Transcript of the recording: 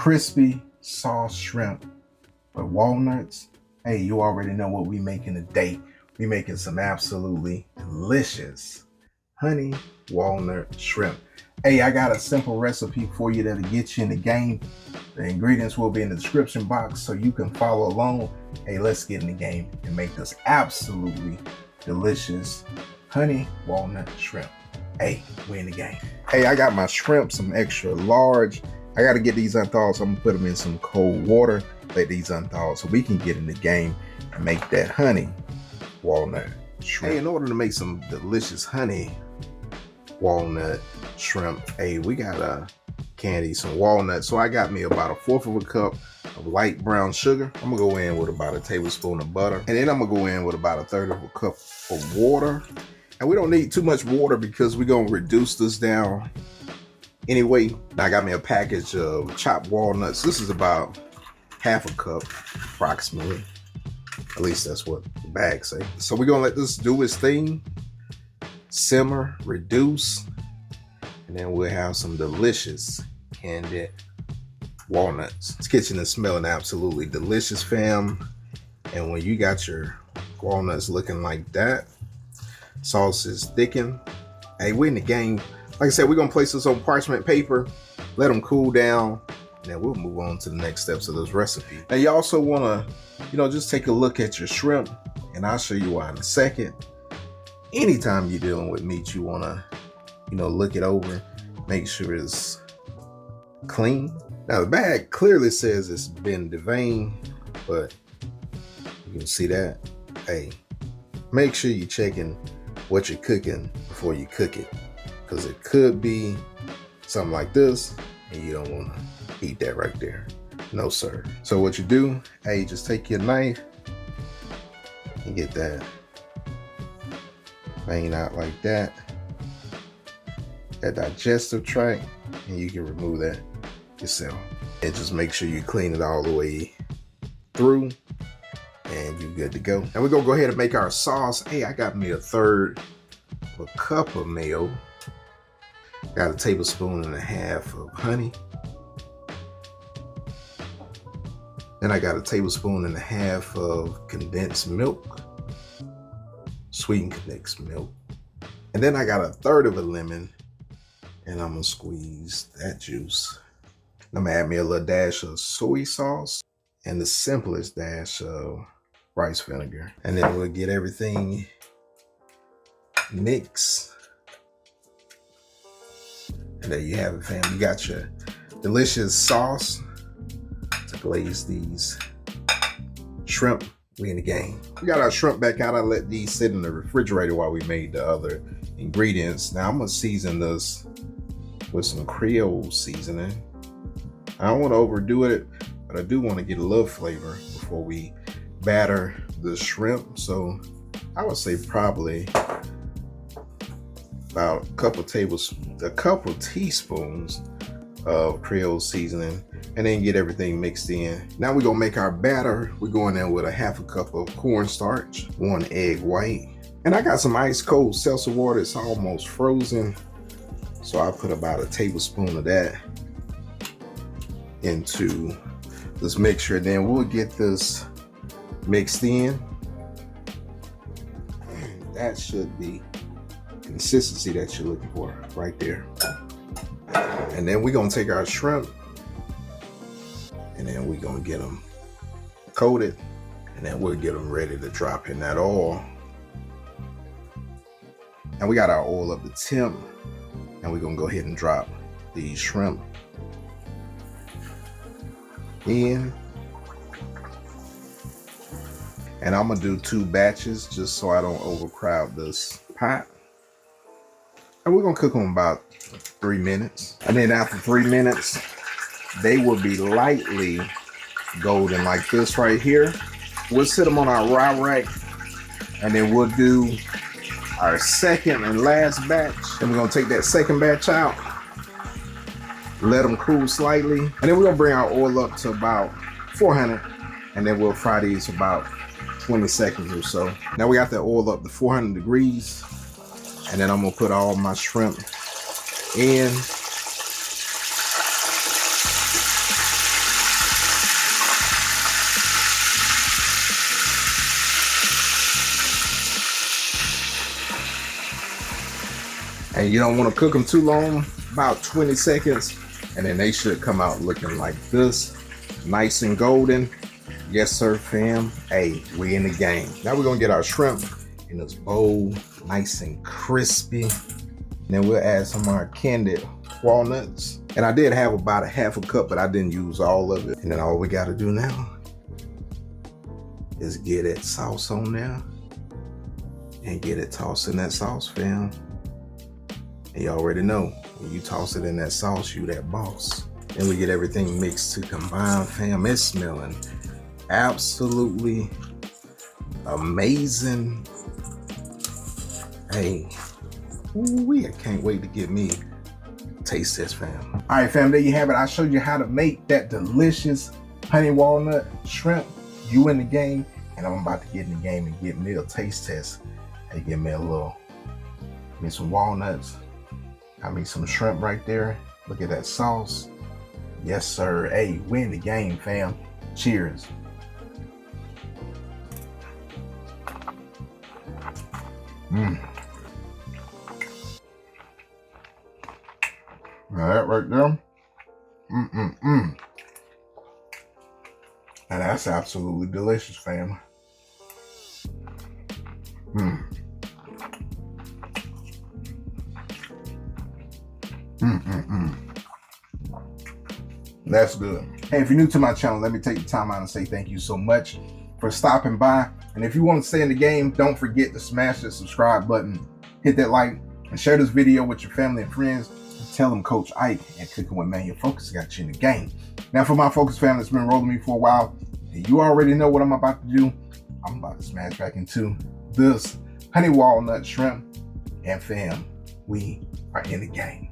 crispy sauce shrimp with walnuts. Hey, you already know what we making today. We making some absolutely delicious honey walnut shrimp. Hey, I got a simple recipe for you that'll get you in the game. The ingredients will be in the description box so you can follow along. Hey, let's get in the game and make this absolutely delicious honey walnut shrimp. Hey, we in the game. Hey, I got my shrimp, some extra large. I got to get these unthawed, so I'm gonna put them in some cold water, let these unthaw so we can get in the game and make that honey walnut shrimp. Hey, in order to make some delicious honey walnut shrimp, hey, we gotta candy some walnuts. So I got me about 1/4 of a cup of light brown sugar. I'm gonna go in with about a tablespoon of butter, and then I'm gonna go in with about 1/3 of a cup of water. And we don't need too much water because we're gonna reduce this down anyway. I got me a package of chopped walnuts. This is about 1/2 a cup approximately. At least that's what the bag say. So we're gonna let this do its thing, simmer, reduce, and then we'll have some delicious candied walnuts. This kitchen is smelling absolutely delicious, fam. And when you got your walnuts looking like that, sauce is thickened, hey, we're in the game. Like I said, we're gonna place this on parchment paper, let them cool down, and then we'll move on to the next steps of this recipe. Now you also wanna, just take a look at your shrimp, and I'll show you why in a second. Anytime you're dealing with meat, you wanna, look it over, make sure it's clean. Now the bag clearly says it's been deveined, but you can see that. Hey, make sure you're checking what you're cooking before you cook it, because it could be something like this, and you don't want to eat that right there. No, sir. So what you do, hey, just take your knife and get that vein out like that, that digestive tract, and you can remove that yourself. And just make sure you clean it all the way through, and you're good to go. And we're gonna go ahead and make our sauce. Hey, I got me 1/3 of a cup of mayo. Got 1.5 tablespoons of honey. Then I got 1.5 tablespoons of condensed milk, sweetened condensed milk. And then I got 1/3 of a lemon, and I'm gonna squeeze that juice. I'm gonna add me a little dash of soy sauce and the simplest dash of rice vinegar. And then we'll get everything mixed. And there you have it, fam. You got your delicious sauce to glaze these shrimp. We in the game. We got our shrimp back out. I let these sit in the refrigerator while we made the other ingredients. Now I'm gonna season this with some Creole seasoning. I don't want to overdo it, but I do want to get a little flavor before we batter the shrimp. So I would say probably about a couple teaspoons of Creole seasoning, and then get everything mixed in. Now we're gonna make our batter. We're going in with 1/2 cup of cornstarch, 1 egg white, and I got some ice cold Seltzer water. It's almost frozen, so I put about 1 tablespoon of that into this mixture. Then we'll get this mixed in. And that should be consistency that you're looking for right there. And then we're gonna take our shrimp, and then we're gonna get them coated, and then we'll get them ready to drop in that oil. And we got our oil up to temp, and we're gonna go ahead and drop these shrimp in. And I'm gonna do 2 batches just so I don't overcrowd this pot. And we're gonna cook them about 3 minutes. And then after 3 minutes, they will be lightly golden like this right here. We'll sit them on our raw rack, and then we'll do our second and last batch. And we're gonna take that second batch out, let them cool slightly, and then we're gonna bring our oil up to about 400, and then we'll fry these about 20 seconds or so. Now we got that oil up to 400 degrees, and then I'm gonna put all my shrimp in. And you don't want to cook them too long, about 20 seconds, and then they should come out looking like this, nice and golden. Yes sir, fam. Hey, we in the game. Now we're gonna get our shrimp in this bowl, nice and crispy. And then we'll add some of our candied walnuts. And I did have about a half a cup, but I didn't use all of it. And then all we gotta do now is get that sauce on there and get it tossed in that sauce, fam. And you already know, when you toss it in that sauce, you that boss. Then we get everything mixed to combine, fam. It's smelling absolutely amazing. Hey, ooh, I can't wait to get me taste this, fam. All right, fam, there you have it. I showed you how to make that delicious honey walnut shrimp. You in the game, and I'm about to get in the game and get me a taste test. Hey, give me a little, give me some walnuts. Got me some shrimp right there. Look at that sauce. Yes, sir. Hey, we in the game, fam. Cheers. Now that right there. And that's absolutely delicious, fam. That's good. Hey, if you're new to my channel, let me take the time out and say thank you so much for stopping by. And if you want to stay in the game, don't forget to smash the subscribe button, hit that like, and share this video with your family and friends. Tell them Coach Ike and Cooking with Man Your Focus got you in the game. Now for my Focus family that's been rolling me for a while, and you already know what I'm about to do. I'm about to smash back into this honey walnut shrimp. And fam, we are in the game.